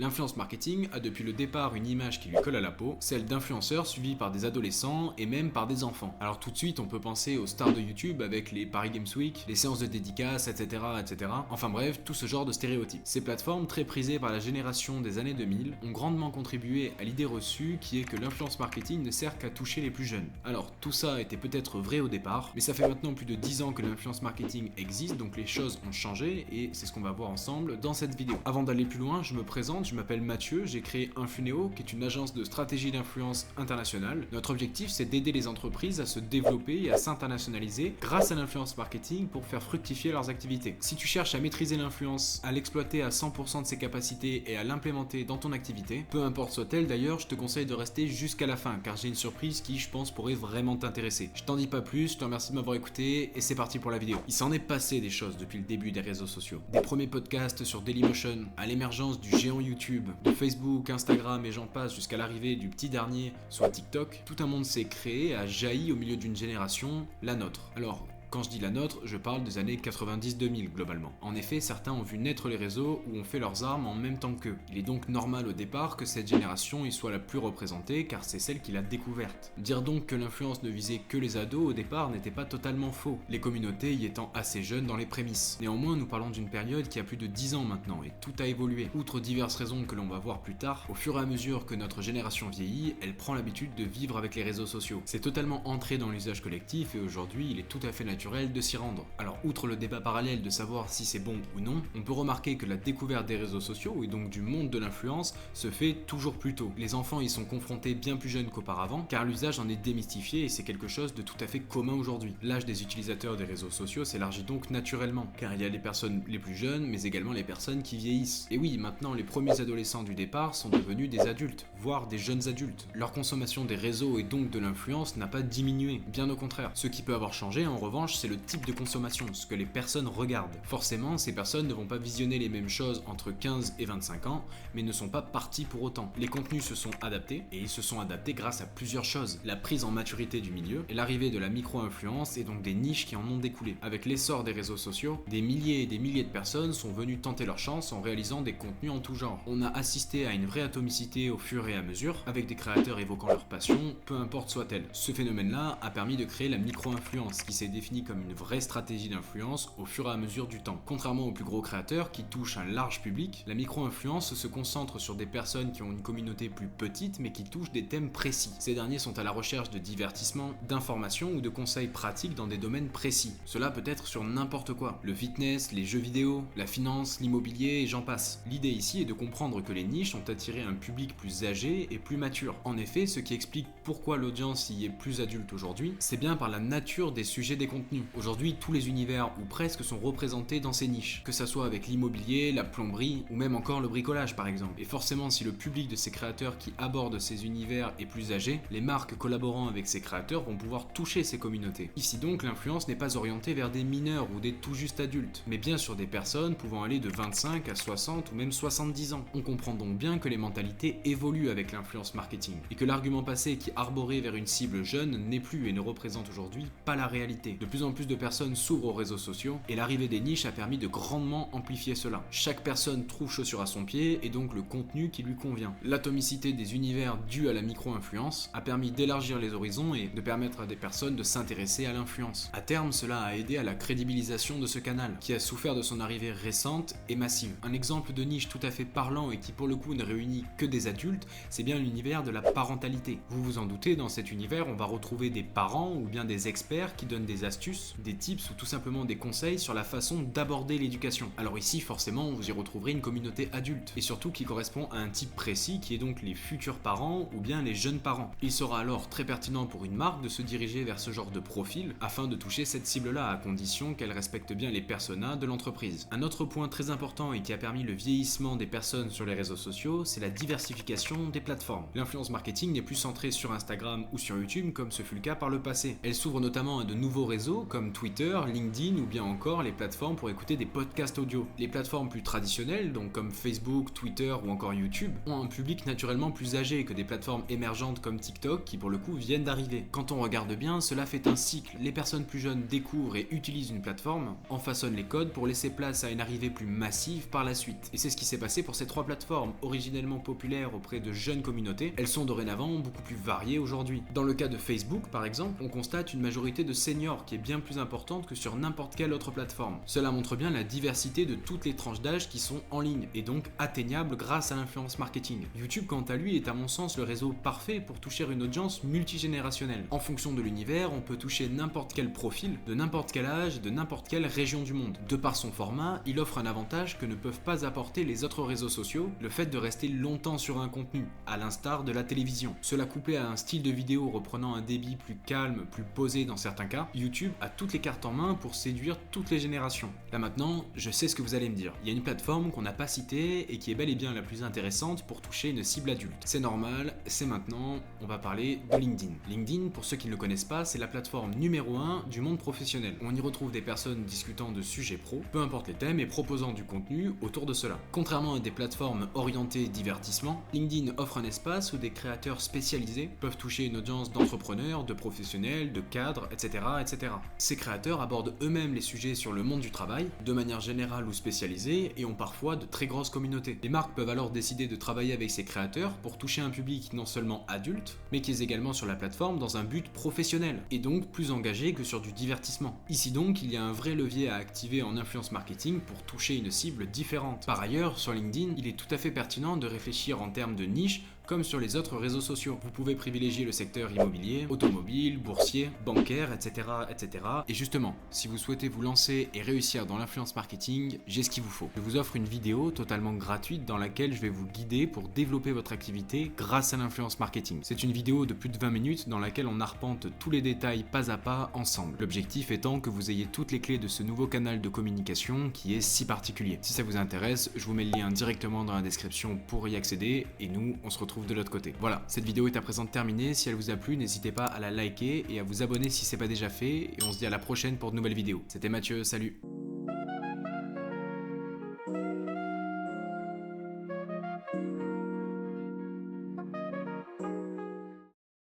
L'influence marketing a depuis le départ une image qui lui colle à la peau, celle d'influenceurs suivis par des adolescents et même par des enfants. Alors tout de suite on peut penser aux stars de YouTube avec les Paris Games Week, les séances de dédicaces, etc. etc. Enfin bref, tout ce genre de stéréotypes. Ces plateformes très prisées par la génération des années 2000 ont grandement contribué à l'idée reçue qui est que l'influence marketing ne sert qu'à toucher les plus jeunes. Alors tout ça était peut-être vrai au départ, mais ça fait maintenant plus de 10 ans que l'influence marketing existe, donc les choses ont changé et c'est ce qu'on va voir ensemble dans cette vidéo. Avant d'aller plus loin, je me présente, je m'appelle Mathieu, j'ai créé Infuneo qui est une agence de stratégie d'influence internationale. Notre objectif c'est d'aider les entreprises à se développer et à s'internationaliser grâce à l'influence marketing pour faire fructifier leurs activités. Si tu cherches à maîtriser l'influence, à l'exploiter à 100% de ses capacités et à l'implémenter dans ton activité, peu importe soit-elle d'ailleurs, je te conseille de rester jusqu'à la fin car j'ai une surprise qui je pense pourrait vraiment t'intéresser. Je t'en dis pas plus, je te remercie de m'avoir écouté et c'est parti pour la vidéo. Il s'en est passé des choses depuis le début des réseaux sociaux. Des premiers podcasts sur Dailymotion, à l'émergence du géant YouTube, de Facebook, Instagram et j'en passe jusqu'à l'arrivée du petit dernier, soit TikTok, tout un monde s'est créé, a jailli au milieu d'une génération, la nôtre. Alors, quand je dis la nôtre, je parle des années 90-2000 globalement. En effet, certains ont vu naître les réseaux ou ont fait leurs armes en même temps qu'eux. Il est donc normal au départ que cette génération y soit la plus représentée car c'est celle qui l'a découverte. Dire donc que l'influence ne visait que les ados au départ n'était pas totalement faux, les communautés y étant assez jeunes dans les prémices. Néanmoins, nous parlons d'une période qui a plus de 10 ans maintenant et tout a évolué. Outre diverses raisons que l'on va voir plus tard, au fur et à mesure que notre génération vieillit, elle prend l'habitude de vivre avec les réseaux sociaux. C'est totalement entré dans l'usage collectif et aujourd'hui, il est tout à fait naturel de s'y rendre. Alors outre le débat parallèle de savoir si c'est bon ou non, on peut remarquer que la découverte des réseaux sociaux et donc du monde de l'influence se fait toujours plus tôt. Les enfants y sont confrontés bien plus jeunes qu'auparavant car l'usage en est démystifié et c'est quelque chose de tout à fait commun aujourd'hui. L'âge des utilisateurs des réseaux sociaux s'élargit donc naturellement car il y a les personnes les plus jeunes mais également les personnes qui vieillissent. Et oui, maintenant les premiers adolescents du départ sont devenus des adultes, voire des jeunes adultes. Leur consommation des réseaux et donc de l'influence n'a pas diminué, bien au contraire. Ce qui peut avoir changé en revanche c'est le type de consommation, ce que les personnes regardent. Forcément, ces personnes ne vont pas visionner les mêmes choses entre 15 et 25 ans, mais ne sont pas parties pour autant. Les contenus se sont adaptés, et ils se sont adaptés grâce à plusieurs choses. La prise en maturité du milieu, et l'arrivée de la micro-influence, et donc des niches qui en ont découlé. Avec l'essor des réseaux sociaux, des milliers et des milliers de personnes sont venues tenter leur chance en réalisant des contenus en tout genre. On a assisté à une vraie atomicité au fur et à mesure, avec des créateurs évoquant leur passion, peu importe soit-elle. Ce phénomène-là a permis de créer la micro-influence, qui s'est définie comme une vraie stratégie d'influence au fur et à mesure du temps. Contrairement aux plus gros créateurs qui touchent un large public, la micro-influence se concentre sur des personnes qui ont une communauté plus petite mais qui touchent des thèmes précis. Ces derniers sont à la recherche de divertissement, d'informations ou de conseils pratiques dans des domaines précis. Cela peut être sur n'importe quoi. Le fitness, les jeux vidéo, la finance, l'immobilier et j'en passe. L'idée ici est de comprendre que les niches ont attiré un public plus âgé et plus mature. En effet, ce qui explique pourquoi l'audience y est plus adulte aujourd'hui, c'est bien par la nature des sujets des contenus. Aujourd'hui, tous les univers ou presque sont représentés dans ces niches, que ça soit avec l'immobilier, la plomberie ou même encore le bricolage par exemple. Et forcément, si le public de ces créateurs qui abordent ces univers est plus âgé, les marques collaborant avec ces créateurs vont pouvoir toucher ces communautés. Ici donc, l'influence n'est pas orientée vers des mineurs ou des tout juste adultes, mais bien sur des personnes pouvant aller de 25 à 60 ou même 70 ans. On comprend donc bien que les mentalités évoluent avec l'influence marketing, et que l'argument passé qui arborait vers une cible jeune n'est plus et ne représente aujourd'hui pas la réalité. De plus en plus de personnes s'ouvrent aux réseaux sociaux et l'arrivée des niches a permis de grandement amplifier cela. Chaque personne trouve chaussure à son pied et donc le contenu qui lui convient. L'atomicité des univers due à la micro-influence a permis d'élargir les horizons et de permettre à des personnes de s'intéresser à l'influence. À terme, cela a aidé à la crédibilisation de ce canal, qui a souffert de son arrivée récente et massive. Un exemple de niche tout à fait parlant et qui pour le coup ne réunit que des adultes, c'est bien l'univers de la parentalité. Vous vous en doutez, dans cet univers, on va retrouver des parents ou bien des experts qui donnent des astuces, des tips ou tout simplement des conseils sur la façon d'aborder l'éducation. Alors ici, forcément, vous y retrouverez une communauté adulte, et surtout qui correspond à un type précis qui est donc les futurs parents ou bien les jeunes parents. Il sera alors très pertinent pour une marque de se diriger vers ce genre de profil afin de toucher cette cible-là à condition qu'elle respecte bien les personas de l'entreprise. Un autre point très important et qui a permis le vieillissement des personnes sur les réseaux sociaux, c'est la diversification des plateformes. L'influence marketing n'est plus centrée sur Instagram ou sur YouTube comme ce fut le cas par le passé. Elle s'ouvre notamment à de nouveaux réseaux réseaux comme Twitter, LinkedIn ou bien encore les plateformes pour écouter des podcasts audio. Les plateformes plus traditionnelles, donc comme Facebook, Twitter ou encore YouTube, ont un public naturellement plus âgé que des plateformes émergentes comme TikTok qui pour le coup viennent d'arriver. Quand on regarde bien, cela fait un cycle. Les personnes plus jeunes découvrent et utilisent une plateforme, en façonnent les codes pour laisser place à une arrivée plus massive par la suite. Et c'est ce qui s'est passé pour ces trois plateformes, originellement populaires auprès de jeunes communautés. Elles sont dorénavant beaucoup plus variées aujourd'hui. Dans le cas de Facebook par exemple, on constate une majorité de seniors qui est bien plus importante que sur n'importe quelle autre plateforme. Cela montre bien la diversité de toutes les tranches d'âge qui sont en ligne et donc atteignables grâce à l'influence marketing. YouTube quant à lui est à mon sens le réseau parfait pour toucher une audience multigénérationnelle. En fonction de l'univers, on peut toucher n'importe quel profil, de n'importe quel âge, de n'importe quelle région du monde. De par son format, il offre un avantage que ne peuvent pas apporter les autres réseaux sociaux, le fait de rester longtemps sur un contenu, à l'instar de la télévision. Cela couplé à un style de vidéo reprenant un débit plus calme, plus posé dans certains cas, YouTube a toutes les cartes en main pour séduire toutes les générations. Là maintenant, je sais ce que vous allez me dire. Il y a une plateforme qu'on n'a pas citée et qui est bel et bien la plus intéressante pour toucher une cible adulte. C'est normal, c'est maintenant, on va parler de LinkedIn. LinkedIn, pour ceux qui ne le connaissent pas, c'est la plateforme numéro 1 du monde professionnel. On y retrouve des personnes discutant de sujets pro, peu importe les thèmes, et proposant du contenu autour de cela. Contrairement à des plateformes orientées divertissement, LinkedIn offre un espace où des créateurs spécialisés peuvent toucher une audience d'entrepreneurs, de professionnels, de cadres, etc., etc. Ces créateurs abordent eux-mêmes les sujets sur le monde du travail, de manière générale ou spécialisée, et ont parfois de très grosses communautés. Les marques peuvent alors décider de travailler avec ces créateurs pour toucher un public non seulement adulte, mais qui est également sur la plateforme dans un but professionnel, et donc plus engagé que sur du divertissement. Ici donc, il y a un vrai levier à activer en influence marketing pour toucher une cible différente. Par ailleurs, sur LinkedIn, il est tout à fait pertinent de réfléchir en termes de niche comme sur les autres réseaux sociaux. Vous pouvez privilégier le secteur immobilier, automobile, boursier, bancaire, etc., etc. Et justement, si vous souhaitez vous lancer et réussir dans l'influence marketing, j'ai ce qu'il vous faut. Je vous offre une vidéo totalement gratuite dans laquelle je vais vous guider pour développer votre activité grâce à l'influence marketing. C'est une vidéo de plus de 20 minutes dans laquelle on arpente tous les détails pas à pas ensemble. L'objectif étant que vous ayez toutes les clés de ce nouveau canal de communication qui est si particulier. Si ça vous intéresse, je vous mets le lien directement dans la description pour y accéder et nous, on se retrouve de l'autre côté. Voilà, cette vidéo est à présent terminée. Si elle vous a plu, n'hésitez pas à la liker et à vous abonner si c'est pas déjà fait. Et on se dit à la prochaine pour de nouvelles vidéos. C'était Mathieu, salut!